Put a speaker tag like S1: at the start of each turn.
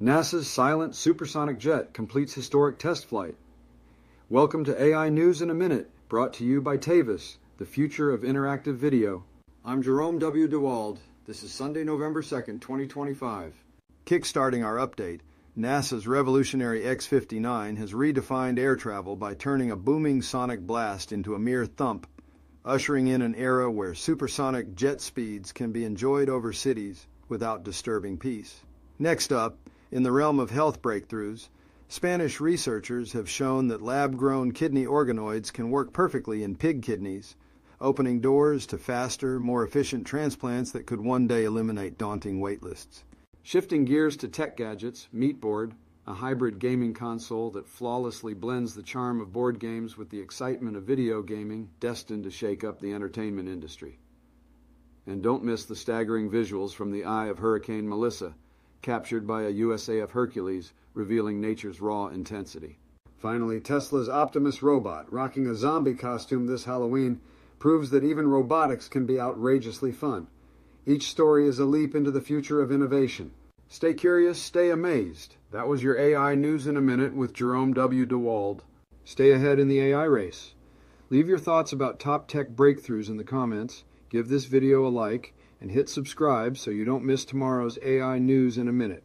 S1: NASA's silent supersonic jet completes historic test flight. Welcome to AI News in a Minute, brought to you by Tavis, the future of interactive video. I'm Jerome W. DeWald. This is Sunday, November 2nd, 2025. Kickstarting our update, NASA's revolutionary X-59 has redefined air travel by turning a booming sonic blast into a mere thump, ushering in an era where supersonic jet speeds can be enjoyed over cities without disturbing peace. Next up, in the realm of health breakthroughs, Spanish researchers have shown that lab-grown kidney organoids can work perfectly in pig kidneys, opening doors to faster, more efficient transplants that could one day eliminate daunting waitlists. Shifting gears to tech gadgets, Meatboard, a hybrid gaming console that flawlessly blends the charm of board games with the excitement of video gaming, destined to shake up the entertainment industry. And don't miss the staggering visuals from the eye of Hurricane Melissa, captured by a USAF Hercules, revealing nature's raw intensity. Finally, Tesla's Optimus robot, rocking a zombie costume this Halloween, proves that even robotics can be outrageously fun. Each story is a leap into the future of innovation. Stay curious, stay amazed. That was your AI News in a Minute with Jerome W. DeWald. Stay ahead in the AI race. Leave your thoughts about top tech breakthroughs in the comments, give this video a like, and hit subscribe so you don't miss tomorrow's AI News in a Minute.